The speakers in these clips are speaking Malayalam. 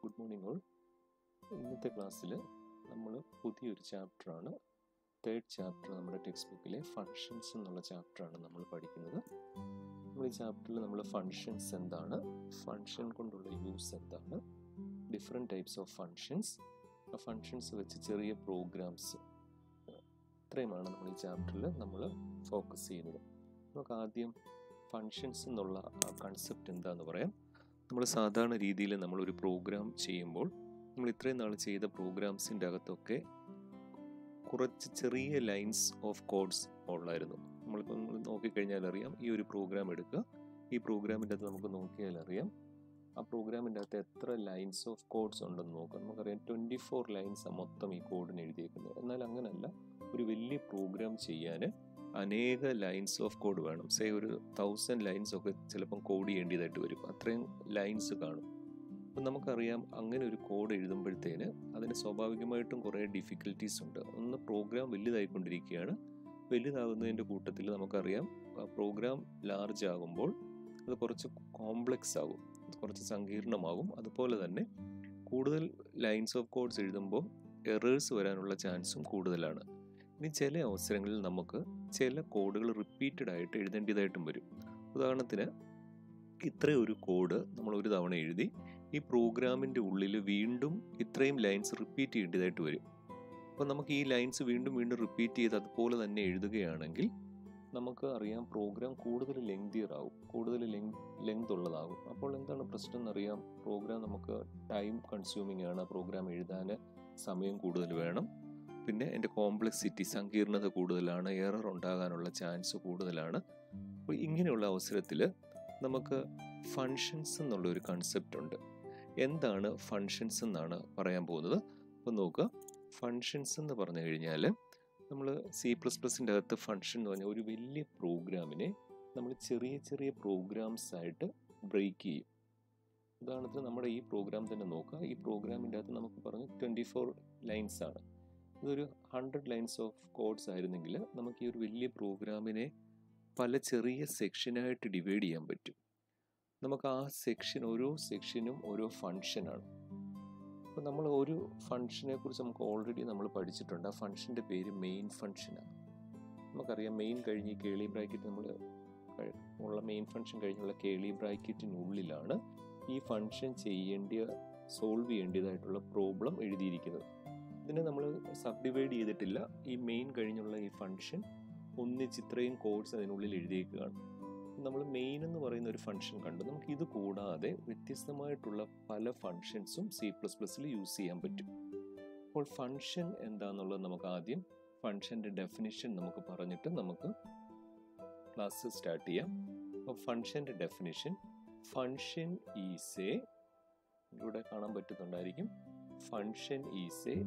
Good morning all. ഇന്നത്തെ ക്ലാസ്സിൽ നമ്മൾ പുതിയൊരു ചാപ്റ്ററാണ്, തേർഡ് ചാപ്റ്റർ നമ്മുടെ ടെക്സ്റ്റ് ബുക്കിലെ ഫങ്ഷൻസ് എന്നുള്ള ചാപ്റ്ററാണ് നമ്മൾ പഠിക്കുന്നത്. നമ്മൾ ഈ ചാപ്റ്ററിൽ നമ്മൾ ഫങ്ഷൻസ് എന്താണ്, ഫങ്ഷൻ കൊണ്ടുള്ള യൂസ് എന്താണ്, ഡിഫറെൻറ്റ് ടൈപ്സ് ഓഫ് ഫങ്ഷൻസ്, ആ ഫങ്ഷൻസ് വെച്ച് ചെറിയ പ്രോഗ്രാംസ്, ഇത്രയുമാണ് നമ്മൾ ഈ ചാപ്റ്ററിൽ നമ്മൾ ഫോക്കസ് ചെയ്യുന്നത്. നമുക്ക് ആദ്യം ഫങ്ഷൻസ് എന്നുള്ള ആ കൺസെപ്റ്റ് എന്താണെന്ന് പറയാം. നമ്മൾ സാധാരണ രീതിയിൽ നമ്മളൊരു പ്രോഗ്രാം ചെയ്യുമ്പോൾ നമ്മൾ ഇത്രയും നാൾ ചെയ്ത പ്രോഗ്രാംസിൻ്റെ അകത്തൊക്കെ കുറച്ച് ചെറിയ ലൈൻസ് ഓഫ് കോഡ്സ് ഉള്ളായിരുന്നു. നമ്മളിപ്പോൾ നോക്കിക്കഴിഞ്ഞാൽ അറിയാം, ഈ ഒരു പ്രോഗ്രാം എടുക്കുക, ഈ പ്രോഗ്രാമിൻ്റെ അകത്ത് നമുക്ക് നോക്കിയാൽ അറിയാം ആ പ്രോഗ്രാമിൻ്റെ അകത്ത് എത്ര ലൈൻസ് ഓഫ് കോഡ്സ് ഉണ്ടെന്ന് നോക്കാം. നമുക്കറിയാം 24 ലൈൻസാണ് മൊത്തം ഈ കോഡിന് എഴുതിയേക്കുന്നത്. എന്നാൽ അങ്ങനല്ല, ഒരു വലിയ പ്രോഗ്രാം ചെയ്യാൻ അനേക ലൈൻസ് ഓഫ് കോഡ് വേണം. സേ ഒരു 1000 ലൈൻസ് ഒക്കെ ചിലപ്പം കോഡ് ചെയ്യേണ്ടതായിട്ട് വരും, അത്രയും ലൈൻസ് കാണും. അപ്പം നമുക്കറിയാം, അങ്ങനെ ഒരു കോഡ് എഴുതുമ്പോഴത്തേന് അതിന് സ്വാഭാവികമായിട്ടും കുറേ ഡിഫിക്കൽട്ടീസ് ഉണ്ട്. ഒന്ന്, പ്രോഗ്രാം വലുതായിക്കൊണ്ടിരിക്കുകയാണ്. വലുതാകുന്നതിൻ്റെ കൂട്ടത്തിൽ നമുക്കറിയാം പ്രോഗ്രാം ലാർജ് ആകുമ്പോൾ അത് കുറച്ച് കോംപ്ലക്സ് ആകും, കുറച്ച് സങ്കീർണമാകും. അതുപോലെ തന്നെ കൂടുതൽ ലൈൻസ് ഓഫ് കോഡ്സ് എഴുതുമ്പോൾ എറേഴ്സ് വരാനുള്ള ചാൻസും കൂടുതലാണ്. ഇനി ചില അവസരങ്ങളിൽ നമുക്ക് ചില കോഡുകൾ റിപ്പീറ്റഡ് ആയിട്ട് എഴുതേണ്ടതായിട്ടും വരും. ഉദാഹരണത്തിന്, ഇത്രയും ഒരു കോഡ് നമ്മൾ ഒരു തവണ എഴുതി, ഈ പ്രോഗ്രാമിൻ്റെ ഉള്ളിൽ വീണ്ടും ഇത്രയും ലൈൻസ് റിപ്പീറ്റ് ചെയ്യേണ്ടതായിട്ട് വരും. അപ്പോൾ നമുക്ക് ഈ ലൈൻസ് വീണ്ടും വീണ്ടും റിപ്പീറ്റ് ചെയ്ത് അതുപോലെ തന്നെ എഴുതുകയാണെങ്കിൽ നമുക്ക് അറിയാം പ്രോഗ്രാം കൂടുതൽ ലെങ്തിയർ ആകും, കൂടുതൽ ലെങ്ത് ഉള്ളതാകും. അപ്പോൾ എന്താണ് പ്രശ്നം എന്നറിയാം, പ്രോഗ്രാം നമുക്ക് ടൈം കൺസ്യൂമിംഗ് ആണ്, പ്രോഗ്രാം എഴുതാൻ സമയം കൂടുതൽ വേണം. പിന്നെ എൻ്റെ കോംപ്ലക്സിറ്റി, സങ്കീർണത കൂടുതലാണ്, എറർ ഉണ്ടാകാനുള്ള ചാൻസ് കൂടുതലാണ്. അപ്പോൾ ഇങ്ങനെയുള്ള അവസരത്തിൽ നമുക്ക് ഫങ്ഷൻസ് എന്നുള്ളൊരു കൺസെപ്റ്റ് ഉണ്ട്. എന്താണ് ഫങ്ഷൻസ് എന്നാണ് പറയാൻ പോകുന്നത്. അപ്പോൾ നോക്കുക, ഫങ്ഷൻസ് എന്ന് പറഞ്ഞു കഴിഞ്ഞാൽ നമ്മൾ C++ൻ്റെ അകത്ത് ഫങ്ഷൻ എന്ന് പറഞ്ഞാൽ ഒരു വലിയ പ്രോഗ്രാമിനെ നമ്മൾ ചെറിയ ചെറിയ പ്രോഗ്രാംസ് ആയിട്ട് ബ്രേക്ക് ചെയ്യും. ഉദാഹരണത്തിന് നമ്മുടെ ഈ പ്രോഗ്രാം തന്നെ നോക്കുക. ഈ പ്രോഗ്രാമിൻ്റെ അകത്ത് നമുക്ക് പറഞ്ഞു 24 ലൈൻസ് ആണ്. ഇതൊരു 100 ലൈൻസ് ഓഫ് കോഡ്സ് ആയിരുന്നെങ്കിൽ നമുക്ക് ഈ ഒരു വലിയ പ്രോഗ്രാമിനെ പല ചെറിയ സെക്ഷനായിട്ട് ഡിവൈഡ് ചെയ്യാൻ പറ്റും. നമുക്ക് ആ സെക്ഷൻ, ഓരോ സെക്ഷനും ഓരോ ഫങ്ഷനാണ്. അപ്പോൾ നമ്മൾ ഒരു ഫങ്ഷനെ കുറിച്ച് നമുക്ക് ഓൾറെഡി നമ്മൾ പഠിച്ചിട്ടുണ്ട്. ആ ഫങ്ഷൻ്റെ പേര് മെയിൻ ഫങ്ഷനാണ്. നമുക്കറിയാം, മെയിൻ കഴിഞ്ഞ് കേളി ബ്രാക്കറ്റ്, നമ്മൾ ഉള്ള മെയിൻ ഫങ്ഷൻ കഴിഞ്ഞുള്ള കേളി ബ്രാക്കറ്റിനുള്ളിലാണ് ഈ ഫങ്ഷൻ സോൾവ് ചെയ്യേണ്ടതായിട്ടുള്ള പ്രോബ്ലം എഴുതിയിരിക്കുന്നത്. ഇതിനെ നമ്മൾ സബ് ഡിവൈഡ് ചെയ്തിട്ടില്ല. ഈ മെയിൻ കഴിഞ്ഞുള്ള ഈ ഫങ്ഷൻ ഒന്നിച്ച് ഇത്രയും കോഡ്സ് അതിനുള്ളിൽ എഴുതിയേക്കുകയാണ്. നമ്മൾ മെയിൻ എന്ന് പറയുന്ന ഒരു ഫങ്ഷൻ കണ്ടു. നമുക്ക് ഇത് കൂടാതെ വ്യത്യസ്തമായിട്ടുള്ള പല ഫങ്ഷൻസും C++ൽ യൂസ് ചെയ്യാൻ പറ്റും. അപ്പോൾ ഫങ്ഷൻ എന്താണെന്നുള്ളത് നമുക്ക് ആദ്യം ഫങ്ഷൻ്റെ ഡെഫിനിഷൻ നമുക്ക് പറഞ്ഞിട്ട് നമുക്ക് ക്ലാസ് സ്റ്റാർട്ട് ചെയ്യാം. അപ്പോൾ ഫങ്ഷൻ്റെ ഡെഫിനിഷൻ, ഫങ്ഷൻ ഈസ് എ, ഇവിടെ കാണാൻ പറ്റുന്നുണ്ടായിരിക്കും, function is a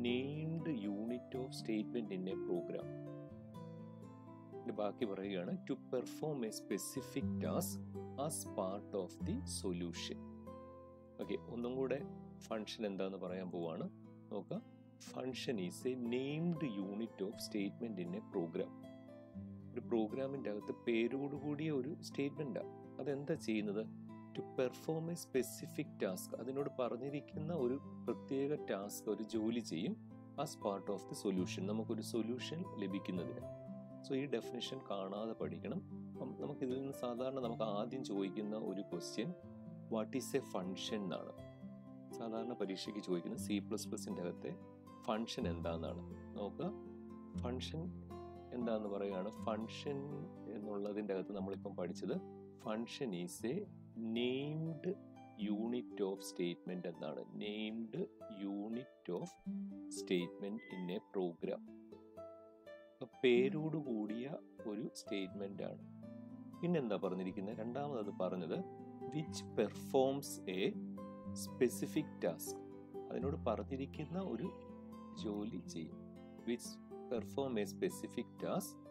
named unit of statement in a program. ബാക്കി പറയുകയാണ്, to perform a specific task as part of the solution. Okay, ഒന്നും കൂടെ ഫങ്ഷൻ എന്താന്ന് പറയാൻ പോവാണ്. നോക്കുക, function is a named unit of statement in a program. ഒരു പ്രോഗ്രാമിൻ്റെ അകത്ത് പേരോടുകൂടിയ ഒരു സ്റ്റേറ്റ്മെൻറ്റാണ്. അതെന്താ ചെയ്യുന്നത്? To perform a specific task, അതിനോട് പറഞ്ഞിരിക്കുന്ന ഒരു പ്രത്യേക ടാസ്ക്, ഒരു ജോലി ചെയ്യും as part of the solution, നമുക്കൊരു സൊല്യൂഷൻ ലഭിക്കുന്നതിന്. സോ ഈ ഡെഫിനിഷൻ കാണാതെ പഠിക്കണം. നമുക്കിതിൽ നിന്ന് സാധാരണ നമുക്ക് ആദ്യം ചോദിക്കുന്ന ഒരു question, what is A function എന്നാണ് സാധാരണ പരീക്ഷയ്ക്ക് ചോദിക്കുന്നത്. C++ൻ്റെ അകത്തെ ഫങ്ഷൻ എന്താണെന്നാണ്. നോക്കുക, ഫങ്ഷൻ എന്താന്ന് പറയുകയാണ്. ഫങ്ഷൻ എന്നുള്ളതിൻ്റെ അകത്ത് നമ്മളിപ്പം പഠിച്ചത് function is a named unit of statement എന്നാണ്. Named unit of statement in a program, പേരോടുകൂടിയ ഒരു സ്റ്റേറ്റ്മെന്റ് ആണ്. പിന്നെന്താ പറഞ്ഞിരിക്കുന്നത്? രണ്ടാമത് പറഞ്ഞത് which performs a specific task, അതിനോട് പറഞ്ഞിരിക്കുന്ന ഒരു ജോലി ചെയ്യും. Which perform a specific task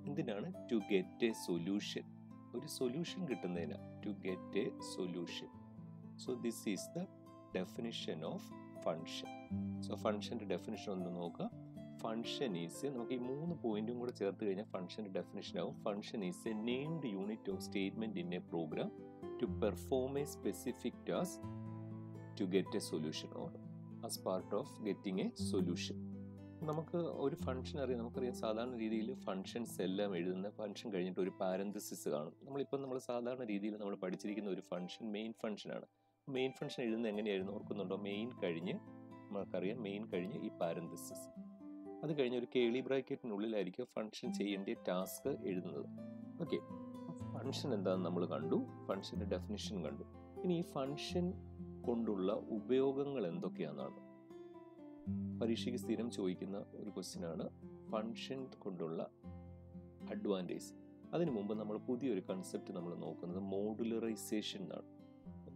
എന്തിനാണ്? ടു ഗെറ്റ് എ സൊല്യൂഷൻ, ഒരു സൊല്യൂഷൻ കിട്ടുന്നതിന്, to get a solution. So this is the definition of function. So ഫങ്ഷൻ്റെ ഡെഫിനിഷൻ ഒന്ന് നോക്കുക. ഫങ്ഷൻ ഈസ്, നമുക്ക് ഈ 3 പോയിന്റും കൂടെ ചേർത്ത് കഴിഞ്ഞാൽ ഫങ്ഷൻ്റെ ഡെഫിനിഷൻ ആവും. Function is a named unit of statement in a program to perform a specific task to get a solution or as part of getting a solution. നമുക്ക് ഒരു ഫംഗ്ഷൻ അറിയാം, നമുക്കറിയാം സാധാരണ രീതിയിൽ ഫംഗ്ഷൻസ് എല്ലാം എഴുതുന്ന ഫംഗ്ഷൻ കഴിഞ്ഞിട്ട് ഒരു പാരന്തസിസ് കാണും. നമ്മൾ സാധാരണ രീതിയിൽ നമ്മൾ പഠിച്ചിരിക്കുന്ന ഒരു ഫംഗ്ഷൻ മെയിൻ ഫംഗ്ഷനാണ്. മെയിൻ ഫംഗ്ഷൻ എഴുതുന്നത് എങ്ങനെയായിരുന്നു ഓർക്കുന്നുണ്ടോ? മെയിൻ കഴിഞ്ഞ് നമുക്കറിയാം മെയിൻ കഴിഞ്ഞ് ഈ പാരന്തസിസ്, അത് കഴിഞ്ഞ് ഒരു കേളി ബ്രാക്കറ്റിനുള്ളിലായിരിക്കും ഫംഗ്ഷൻ ചെയ്യേണ്ട ടാസ്ക് എഴുതുന്നത്. ഓക്കെ, ഫംഗ്ഷൻ എന്താണെന്ന് നമ്മൾ കണ്ടു, ഫംഗ്ഷൻ്റെ ഡെഫിനിഷൻ കണ്ടു. ഇനി ഈ ഫംഗ്ഷൻ കൊണ്ടുള്ള ഉപയോഗങ്ങൾ എന്തൊക്കെയാണെന്നാണ് പരീക്ഷയ്ക്ക് സ്ഥിരം ചോദിക്കുന്ന ഒരു ക്വസ്റ്റ്യനാണ് ഫംഗ്ഷൻ കൊണ്ടുള്ള അഡ്വാൻറ്റേജ്. അതിനു മുമ്പ് നമ്മൾ പുതിയൊരു കൺസെപ്റ്റ് നമ്മൾ നോക്കുന്നത് മോഡുലറൈസേഷൻ എന്നാണ്.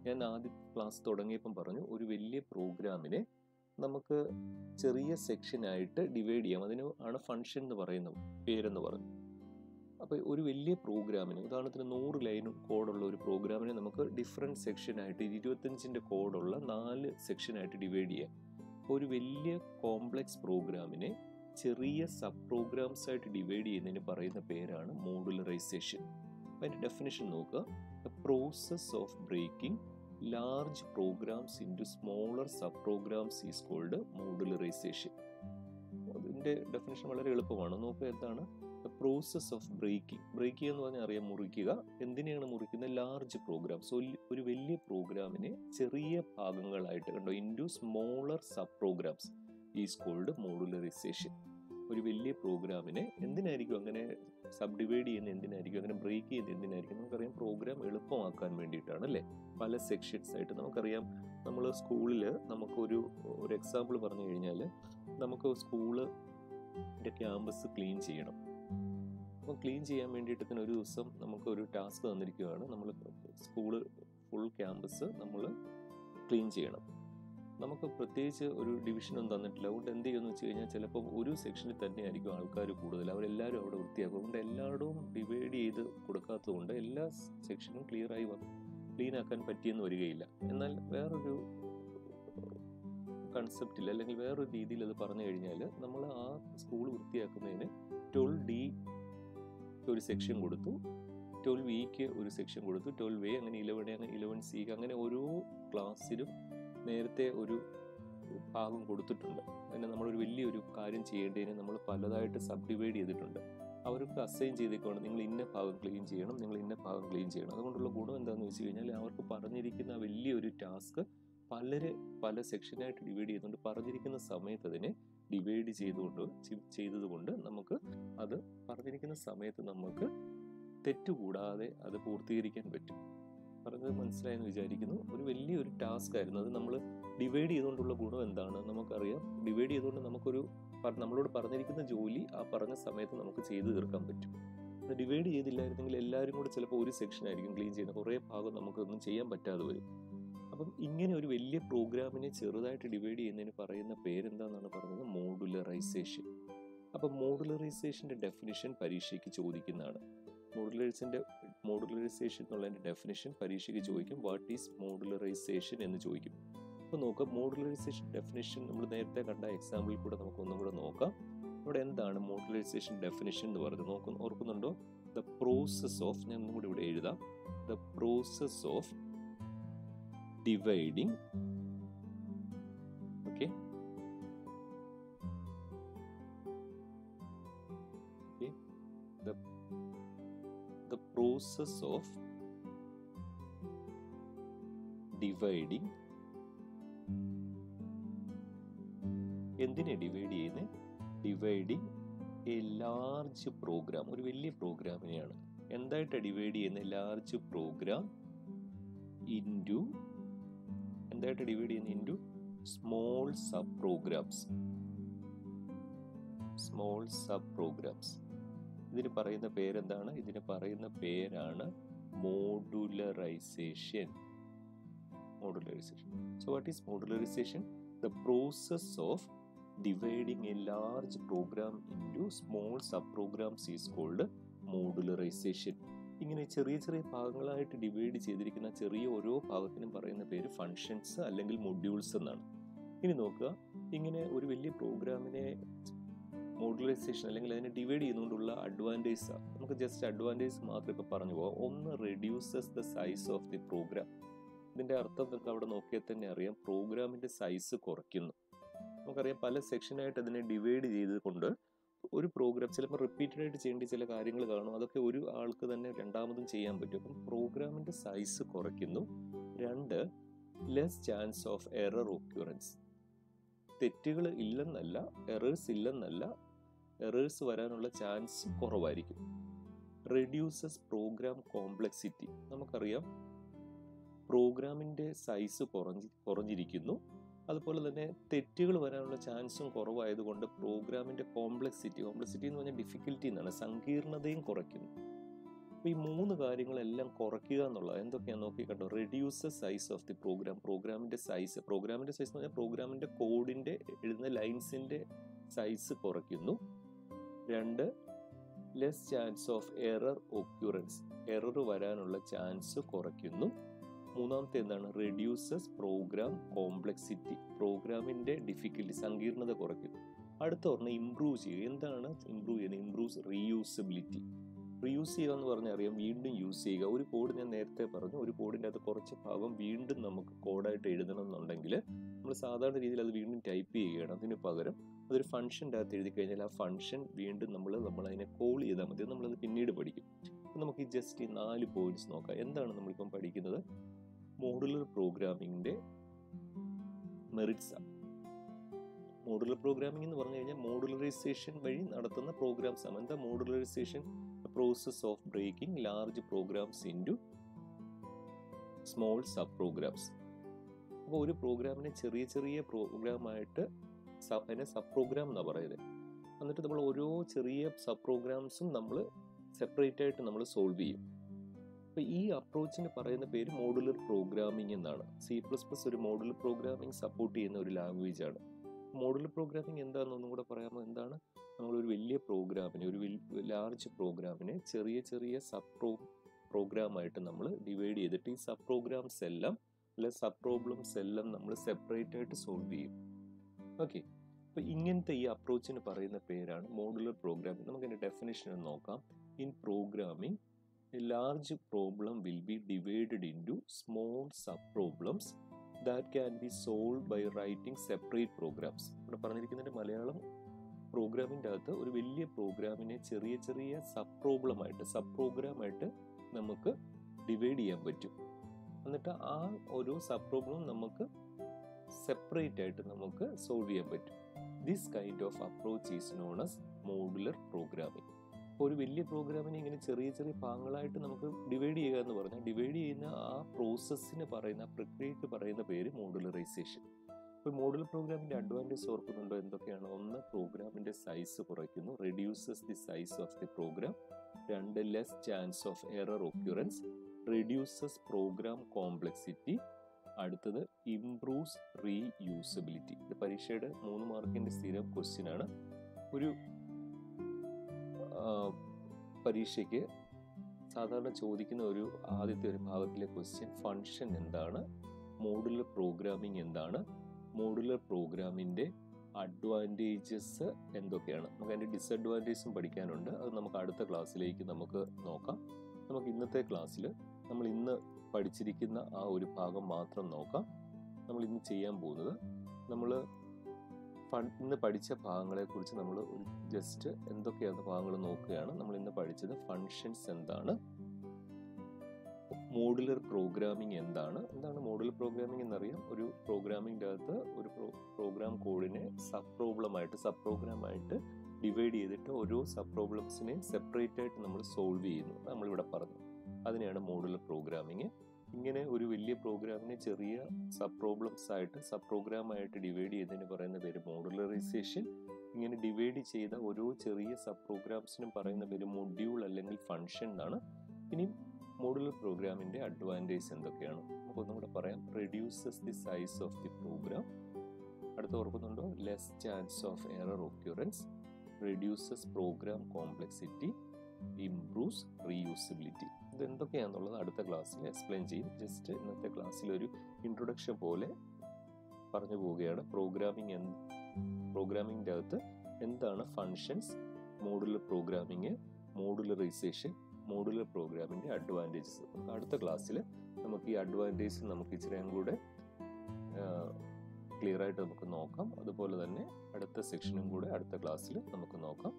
ഞാൻ ആദ്യ ക്ലാസ് തുടങ്ങിയപ്പം പറഞ്ഞു, ഒരു വലിയ പ്രോഗ്രാമിനെ നമുക്ക് ചെറിയ സെക്ഷനായിട്ട് ഡിവൈഡ് ചെയ്യാം. അതിന് ആണ് ഫംഗ്ഷൻ എന്ന് പറയുന്ന പേരെന്ന് പറഞ്ഞു. അപ്പോൾ ഒരു വലിയ പ്രോഗ്രാമിന്, ഉദാഹരണത്തിന് 100 ലൈൻ കോഡുള്ള ഒരു പ്രോഗ്രാമിനെ നമുക്ക് ഡിഫറെൻറ്റ് സെക്ഷനായിട്ട് 25ൻ്റെ കോഡുള്ള 4 സെക്ഷനായിട്ട് ഡിവൈഡ് ചെയ്യാം. ഒരു വലിയ കോംപ്ലക്സ് പ്രോഗ്രാമിനെ ചെറിയ സബ് പ്രോഗ്രാംസ് ആയിട്ട് ഡിവൈഡ് ചെയ്യുന്നതിന് പറയുന്ന പേരാണ് മോഡുലറൈസേഷൻ. അതിൻ്റെ ഡെഫിനിഷൻ നോക്കുക. The process of breaking large programs into smaller sub programs is called modularisation. അതിൻ്റെ ഡെഫിനിഷൻ വളരെ എളുപ്പമാണ്. നോക്കുക, എന്താണ് the process of breaking? Breaking എന്ന് പറഞ്ഞാൽ അറിയാം, മുറിക്കുക. എന്തിനെയാണ് മുറിക്കുന്നത്? Large programs. ഒരു വലിയ പ്രോഗ്രാമിനെ ചെറിയ ഭാഗങ്ങളായിട്ട് കണ്ടോ, into smaller sub programs is called modularisation. ഒരു വലിയ പ്രോഗ്രാമിനെ എന്തിനായിരിക്കും അങ്ങനെ സബ് ഡിവൈഡ് ചെയ്യുന്നത്, എന്തിനായിരിക്കും അങ്ങനെ ബ്രേക്ക് ചെയ്യുന്നത്, എന്തിനായിരിക്കും? നമുക്കറിയാം പ്രോഗ്രാം എളുപ്പമാക്കാൻ വേണ്ടിയിട്ടാണ് അല്ലേ? പല സെക്ഷൻസ് ആയിട്ട്. നമുക്കറിയാം നമ്മൾ സ്കൂളിൽ നമുക്കൊരു എക്സാമ്പിൾ പറഞ്ഞു കഴിഞ്ഞാൽ, നമുക്ക് സ്കൂളിൻ്റെ ക്യാമ്പസ് ക്ലീൻ ചെയ്യണം. അപ്പോൾ ക്ലീൻ ചെയ്യാൻ വേണ്ടിയിട്ട് തന്നെ ഒരു ദിവസം നമുക്കൊരു ടാസ്ക് തന്നിരിക്കുകയാണ്. നമ്മൾ സ്കൂള് ഫുൾ ക്യാമ്പസ് നമ്മൾ ക്ലീൻ ചെയ്യണം. നമുക്ക് പ്രത്യേകിച്ച് ഒരു ഡിവിഷനൊന്നും തന്നിട്ടില്ല. അതുകൊണ്ട് എന്ത് ചെയ്യുമെന്ന് വെച്ച് കഴിഞ്ഞാൽ, ചിലപ്പോൾ ഒരു സെക്ഷനിൽ തന്നെ ആയിരിക്കും ആൾക്കാർ കൂടുതൽ, അവരെല്ലാവരും അവിടെ വൃത്തിയാക്കും. അതുകൊണ്ട് എല്ലായിടവും ഡിവൈഡ് ചെയ്ത് കൊടുക്കാത്തത് കൊണ്ട് എല്ലാ സെക്ഷനും ക്ലീൻ ആക്കാൻ പറ്റിയെന്ന് വരികയില്ല. എന്നാൽ വേറൊരു കൺസെപ്റ്റിൽ അല്ലെങ്കിൽ വേറൊരു രീതിയിൽ അത് പറഞ്ഞു കഴിഞ്ഞാൽ, നമ്മൾ ആ സ്കൂൾ വൃത്തിയാക്കുന്നതിന് 12D ഒരു സെക്ഷൻ കൊടുത്തു, 12Eക്ക് ഒരു സെക്ഷൻ കൊടുത്തു, 12A അങ്ങനെ 11A അങ്ങനെ 11C അങ്ങനെ ഓരോ ക്ലാസ്സിലും നേരത്തെ ഒരു ഭാഗം കൊടുത്തിട്ടുണ്ട്. അതിന് നമ്മളൊരു വലിയൊരു കാര്യം ചെയ്യേണ്ടതിന് നമ്മൾ പലതായിട്ട് സബ് ഡിവൈഡ് ചെയ്തിട്ടുണ്ട്. അവർക്ക് അസൈൻ ചെയ്തേക്കാണ്, നിങ്ങൾ ഇന്ന ഭാഗം ക്ലീൻ ചെയ്യണം, നിങ്ങൾ ഇന്ന ഭാഗം ക്ലീൻ ചെയ്യണം. അതുകൊണ്ടുള്ള ഗുണം എന്താണെന്ന് വെച്ച് കഴിഞ്ഞാൽ, അവർക്ക് പറഞ്ഞിരിക്കുന്ന വലിയൊരു ടാസ്ക് പല സെക്ഷനായിട്ട് ഡിവൈഡ് ചെയ്തുകൊണ്ട് പറഞ്ഞിരിക്കുന്ന സമയത്ത് അതിനെ ഡിവൈഡ് ചെയ്തതുകൊണ്ട് നമുക്ക് അത് പറഞ്ഞിരിക്കുന്ന സമയത്ത് നമുക്ക് തെറ്റുകൂടാതെ അത് പൂർത്തീകരിക്കാൻ പറ്റും. പറഞ്ഞത് മനസ്സിലായെന്ന് വിചാരിക്കുന്നു. ഒരു വലിയൊരു ടാസ്ക് ആയിരുന്നു അത്. നമ്മൾ ഡിവൈഡ് ചെയ്തുകൊണ്ടുള്ള ഗുണം എന്താണ് നമുക്കറിയാം. ഡിവൈഡ് ചെയ്തുകൊണ്ട് നമ്മളോട് പറഞ്ഞിരിക്കുന്ന ജോലി ആ പറഞ്ഞ സമയത്ത് നമുക്ക് ചെയ്തു തീർക്കാൻ പറ്റും. ഡിവൈഡ് ചെയ്തില്ലായിരുന്നെങ്കിൽ എല്ലാവരും കൂടെ ചിലപ്പോൾ ഒരു സെക്ഷൻ ആയിരിക്കും ക്ലീൻ ചെയ്യുന്നത്, കുറേ ഭാഗം നമുക്കൊന്നും ചെയ്യാൻ പറ്റാതെ വരും. അപ്പം ഇങ്ങനെ ഒരു വലിയ പ്രോഗ്രാമിനെ ചെറുതായിട്ട് ഡിവൈഡ് ചെയ്യുന്നതിന് പറയുന്ന പേരെന്താണെന്നാണ് പറഞ്ഞത്? മോഡുലറൈസേഷൻ. അപ്പം മോഡുലറൈസേഷൻ്റെ ഡെഫിനിഷൻ പരീക്ഷയ്ക്ക് ചോദിക്കുന്നതാണ്. മോഡുലറൈസേഷൻ എന്നുള്ളതിൻ്റെ ഡെഫിനിഷൻ പരീക്ഷയ്ക്ക് ചോദിക്കും. വാട്ട് ഈസ് മോഡുലറൈസേഷൻ എന്ന് ചോദിക്കും. അപ്പോൾ നോക്കാം, മോഡുലറൈസേഷൻ ഡെഫിനിഷൻ നമ്മൾ നേരത്തെ കണ്ട എക്സാമ്പിളിൽ കൂടെ നമുക്ക് ഒന്നും കൂടെ നോക്കാം. ഇവിടെ എന്താണ് മോഡുലറൈസേഷൻ ഡെഫിനിഷൻ എന്ന് പറഞ്ഞ് ഓർക്കുന്നുണ്ടോ? ദ പ്രോസസ് ഓഫ്, ഞാൻ ഒന്നും കൂടി ഇവിടെ എഴുതാം, the process of dividing, okay, the process of dividing. എന്തിനെ ഡിവൈഡ് ചെയ്യുന്നത്? Dividing a large program. ഒരു വലിയ പ്രോഗ്രാമിനെയാണ് എന്തായിട്ട് ഡിവൈഡ് ചെയ്യുന്നത്? ലാർജ് പ്രോഗ്രാം ഇൻറ്റു എന്തായിട്ട് ഡിവൈഡ് ചെയ്യുന്നത്? Into small sub programs. Small sub programs. ഇതിന് പറയുന്ന പേരെന്താണ്? ഇതിന് പറയുന്ന പേരാണ് modularisation. Modularisation. So what is modularisation? The process of dividing a large program into small subprograms is called modularization. ഇങ്ങനെ ചെറിയ ചെറിയ ഭാഗങ്ങളായിട്ട് ഡിവൈഡ് ചെയ്തിരിക്കുന്ന ചെറിയ ഓരോ ഭാഗത്തിനും പറയുന്ന പേര് ഫങ്ഷൻസ് അല്ലെങ്കിൽ മൊഡ്യൂൾസ് എന്നാണ്. ഇനി നോക്കുക, ഇങ്ങനെ ഒരു വലിയ പ്രോഗ്രാമിനെ മോഡുലറൈസേഷൻ അല്ലെങ്കിൽ അതിനെ ഡിവൈഡ് ചെയ്യുന്നതുകൊണ്ടുള്ള അഡ്വാൻറ്റേജ്, നമുക്ക് ജസ്റ്റ് അഡ്വാൻറ്റേജ് മാത്രം ഇപ്പോൾ പറഞ്ഞു പോകാം. ഒന്ന്, reduces the size of the program. ഇതിൻ്റെ അർത്ഥം നിങ്ങൾക്ക് അവിടെ നോക്കിയാൽ തന്നെ അറിയാം, പ്രോഗ്രാമിൻ്റെ സൈസ് കുറയ്ക്കുന്നു. നമുക്കറിയാം പല സെക്ഷനായിട്ട് അതിനെ ഡിവൈഡ് ചെയ്തുകൊണ്ട് ഒരു പ്രോഗ്രാം ചിലപ്പോൾ റിപ്പീറ്റഡ് ആയിട്ട് ചെയ്യേണ്ട ചില കാര്യങ്ങൾ കാണും, അതൊക്കെ ഒരു ആൾക്ക് തന്നെ രണ്ടാമതും ചെയ്യാൻ പറ്റും. അപ്പം പ്രോഗ്രാമിൻ്റെ സൈസ് കുറയ്ക്കുന്നു. 2, less chance of error occurrence. തെറ്റുകൾ ഇല്ലെന്നല്ല, എറേഴ്സ് ഇല്ലെന്നല്ല, എറേഴ്സ് വരാനുള്ള ചാൻസ് കുറവായിരിക്കും. Reduces program complexity. നമുക്കറിയാം പ്രോഗ്രാമിൻ്റെ സൈസ് കുറഞ്ഞിരിക്കുന്നു, അതുപോലെ തന്നെ തെറ്റുകൾ വരാനുള്ള ചാൻസും കുറവായതുകൊണ്ട് പ്രോഗ്രാമിൻ്റെ കോംപ്ലക്സിറ്റി എന്ന് പറഞ്ഞാൽ ഡിഫിക്കൽറ്റി എന്നാണ്, സങ്കീർണതയും കുറയ്ക്കുന്നു. അപ്പോൾ ഈ 3 കാര്യങ്ങളെല്ലാം കുറയ്ക്കുക എന്നുള്ളത് എന്തൊക്കെയാണെന്ന് നോക്കി കണ്ടോ. റെഡ്യൂസ് സൈസ് ഓഫ് ദി പ്രോഗ്രാമിൻ്റെ സൈസ് എന്ന് പറഞ്ഞാൽ പ്രോഗ്രാമിൻ്റെ കോഡിൻ്റെ എഴുതുന്ന ലൈൻസിൻ്റെ സൈസ് കുറയ്ക്കുന്നു. 2, less chance of error occurrence. Error വരാനുള്ള ചാൻസ് കുറയ്ക്കുന്നു. 3ാമത്തെ എന്താണ്? Reduces program complexity. പ്രോഗ്രാമിൻ്റെ ഡിഫിക്കൽറ്റി, സങ്കീർണത കുറയ്ക്കുന്നു. അടുത്ത പറഞ്ഞാൽ ഇംപ്രൂവ് ചെയ്യുക. എന്താണ് ഇംപ്രൂവ് ചെയ്യുന്നത്? Improves reusability. റീയൂസ് ചെയ്യുക എന്ന് പറഞ്ഞാൽ അറിയാം, വീണ്ടും യൂസ് ചെയ്യുക. ഒരു കോഡ് ഞാൻ നേരത്തെ പറഞ്ഞു, ഒരു കോഡിൻ്റെ അത് കുറച്ച് ഭാഗം വീണ്ടും നമുക്ക് കോഡായിട്ട് എഴുതണം എന്നുണ്ടെങ്കിൽ നമ്മൾ സാധാരണ രീതിയിൽ അത് വീണ്ടും ടൈപ്പ് ചെയ്യുകയാണ്. അതിന് പകരം അതൊരു ഫംഗ്ഷൻ്റെ അകത്ത് എഴുതി കഴിഞ്ഞാൽ ആ ഫംഗ്ഷൻ വീണ്ടും നമ്മളതിനെ കോൾ ചെയ്താൽ മതി. നമ്മളത് പിന്നീട് പഠിക്കും. അപ്പം നമുക്ക് ഈ ജസ്റ്റ് ഈ 4 പോയിന്റ്സ് നോക്കാം. എന്താണ് നമ്മളിപ്പം പഠിക്കുന്നത്? മോഡുലർ പ്രോഗ്രാമിങ്ങിൻ്റെ മെറിറ്റ്സ് ആണ്. മോഡുലർ പ്രോഗ്രാമിംഗ് എന്ന് പറഞ്ഞു കഴിഞ്ഞാൽ മോഡുലറൈസേഷൻ വഴി നടത്തുന്ന പ്രോഗ്രാംസ് ആണ്. എന്താ modularisation? Process of breaking large programs into small sub programs. അപ്പോൾ ഒരു പ്രോഗ്രാമിനെ ചെറിയ ചെറിയ പ്രോഗ്രാമായിട്ട് അതിനെ സബ് പ്രോഗ്രാം എന്നാണ് പറയുന്നത്. എന്നിട്ട് നമ്മൾ ഓരോ ചെറിയ സബ് പ്രോഗ്രാംസും നമ്മൾ സെപ്പറേറ്റ് ആയിട്ട് നമ്മൾ സോൾവ് ചെയ്യും. അപ്പോൾ ഈ അപ്രോച്ചിന് പറയുന്ന പേര് മോഡുലർ പ്രോഗ്രാമിംഗ് എന്നാണ്. C++ ഒരു മോഡുലർ പ്രോഗ്രാമിംഗ് സപ്പോർട്ട് ചെയ്യുന്ന ഒരു ലാംഗ്വേജ് ആണ്. മോഡുലർ പ്രോഗ്രാമിംഗ് എന്താണെന്നൊന്നും കൂടെ പറയാമോ? എന്താണ്? നമ്മളൊരു വലിയ പ്രോഗ്രാമിനെ, ഒരു ലാർജ് പ്രോഗ്രാമിനെ ചെറിയ ചെറിയ സബ് പ്രോഗ്രാമായിട്ട് നമ്മൾ ഡിവൈഡ് ചെയ്തിട്ട് ഈ സബ് പ്രോഗ്രാംസ് എല്ലാം അല്ലെ സബ് പ്രോബ്ലംസ് എല്ലാം നമ്മൾ സെപ്പറേറ്റ് ആയിട്ട് സോൾവ് ചെയ്യും. ഓക്കെ, അപ്പോൾ ഇങ്ങനത്തെ ഈ അപ്രോച്ചിന് പറയുന്ന പേരാണ് മോഡുലർ പ്രോഗ്രാമിംഗ്. നമുക്കതിൻ്റെ ഡെഫിനേഷൻ നോക്കാം. In programming a large problem will be divided into small sub-problems that can be solved by writing separate programs. ഇവിടെ പറഞ്ഞിരിക്കുന്നതിൻ്റെ മലയാളം, പ്രോഗ്രാമിൻ്റെ അകത്ത് ഒരു വലിയ പ്രോഗ്രാമിനെ ചെറിയ ചെറിയ സബ് പ്രോഗ്രാമായിട്ട് നമുക്ക് ഡിവൈഡ് ചെയ്യാൻ പറ്റും. എന്നിട്ട് ആ ഒരു സബ് പ്രോബ്ലം നമുക്ക് സെപ്പറേറ്റ് ആയിട്ട് നമുക്ക് സോൾവ് ചെയ്യാൻ പറ്റും. This kind of approach is known as modular programming. ഒരു വലിയ പ്രോഗ്രാമിനെ ഇങ്ങനെ ചെറിയ ചെറിയ ഭാഗങ്ങളായിട്ട് നമുക്ക് ഡിവൈഡ് ചെയ്യുക എന്ന് പറഞ്ഞാൽ ഡിവൈഡ് ചെയ്യുന്ന ആ പ്രോസസ്സിന് പറയുന്ന, ആ പ്രക്രിയയ്ക്ക് പറയുന്ന പേര് മോഡുലറൈസേഷൻ. ഇപ്പോൾ മോഡുലർ പ്രോഗ്രാമിൻ്റെ അഡ്വാൻറ്റേജ് ഓർക്കുന്നുണ്ടോ? എന്തൊക്കെയാണ്? 1, പ്രോഗ്രാമിൻ്റെ സൈസ് കുറയ്ക്കുന്നു, reduces the size of the program. 2, less chance of error occurrence, reduces program complexity. അടുത്തത് ഇംപ്രൂവ്സ് റീയൂസബിലിറ്റി. ഇത് പരീക്ഷയുടെ 3 മാർക്കിൻ്റെ സ്ഥിരം ക്വസ്റ്റ്യൻ ആണ്. ഒരു പരീക്ഷയ്ക്ക് സാധാരണ ചോദിക്കുന്ന ആദ്യത്തെ ഒരു ഭാഗത്തിലെ ക്വസ്റ്റ്യൻ, ഫംഗ്ഷൻ എന്താണ്, മോഡുലർ പ്രോഗ്രാമിംഗ് എന്താണ്, മോഡുലർ പ്രോഗ്രാമിൻ്റെ അഡ്വാൻറ്റേജസ് എന്തൊക്കെയാണ്. നമുക്ക് അതിൻ്റെ ഡിസഡ്വാൻറ്റേജസും പഠിക്കാനുണ്ട്. അത് നമുക്ക് അടുത്ത ക്ലാസ്സിലേക്ക് നമുക്ക് നോക്കാം. നമുക്ക് ഇന്നത്തെ ക്ലാസ്സിൽ നമ്മൾ ഇന്ന് പഠിച്ചിരിക്കുന്ന ആ ഒരു ഭാഗം മാത്രം നോക്കാം. നമ്മൾ ഇന്ന് ചെയ്യാൻ പോകുന്നത്, നമ്മൾ ഇന്ന് പഠിച്ച ഭാഗങ്ങളെക്കുറിച്ച് നമ്മൾ ഒരു ജസ്റ്റ് എന്തൊക്കെയാണ് ഭാഗങ്ങൾ നോക്കുകയാണ്. നമ്മൾ ഇന്ന് പഠിച്ചത് ഫങ്ഷൻസ് എന്താണ്, മോഡുലർ പ്രോഗ്രാമിംഗ് എന്താണ് മോഡുലർ പ്രോഗ്രാമിംഗ് എന്നറിയാം. ഒരു പ്രോഗ്രാമിൻ്റെ അകത്ത് ഒരു പ്രോഗ്രാം കോഡിനെ സബ് പ്രോഗ്രാമായിട്ട് ഡിവൈഡ് ചെയ്തിട്ട് ഓരോ സബ് പ്രോബ്ലംസിനെയും സെപ്പറേറ്റ് ആയിട്ട് നമ്മൾ സോൾവ് ചെയ്യുന്നു. നമ്മളിവിടെ പറഞ്ഞു, അതിനെയാണ് മോഡുലർ പ്രോഗ്രാമിംഗ്. ഇങ്ങനെ ഒരു വലിയ പ്രോഗ്രാമിനെ ചെറിയ സബ് പ്രോഗ്രാമായിട്ട് ഡിവൈഡ് ചെയ്തതിന് പറയുന്ന പേര് മോഡുലറൈസേഷൻ. ഇങ്ങനെ ഡിവൈഡ് ചെയ്ത ഓരോ ചെറിയ സബ് പ്രോഗ്രാംസിനും പറയുന്ന പേര് മൊഡ്യൂൾ അല്ലെങ്കിൽ ഫംഗ്ഷൻ എന്നാണ്. ഇനി മോഡുലർ പ്രോഗ്രാമിൻ്റെ അഡ്വാൻറ്റേജ് എന്തൊക്കെയാണ് നമുക്കൊന്നും കൂടെ പറയാം. Reduces the size of the program. അടുത്ത ഓർക്കുന്നുണ്ടോ? Less chance of error occurrence, reduces program complexity, improves reusability. ഇത് എന്തൊക്കെയാണെന്നുള്ളത് അടുത്ത ക്ലാസ്സിൽ എക്സ്പ്ലെയിൻ ചെയ്യും. ജസ്റ്റ് ഇന്നത്തെ ക്ലാസ്സിൽ ഒരു ഇൻട്രൊഡക്ഷൻ പോലെ പറഞ്ഞു പോവുകയാണ്. പ്രോഗ്രാമിങ്ങിൻ്റെ അകത്ത് എന്താണ് functions, modular programming, modularization, modular പ്രോഗ്രാമിൻ്റെ അഡ്വാൻറ്റേജസ്. നമുക്ക് അടുത്ത ക്ലാസ്സിൽ നമുക്ക് ഈ അഡ്വാൻറ്റേജ് നമുക്ക് ഇച്ചിരിയും കൂടെ ക്ലിയർ ആയിട്ട് നമുക്ക് നോക്കാം. അതുപോലെ തന്നെ അടുത്ത സെക്ഷനും കൂടെ അടുത്ത ക്ലാസ്സിൽ നമുക്ക് നോക്കാം.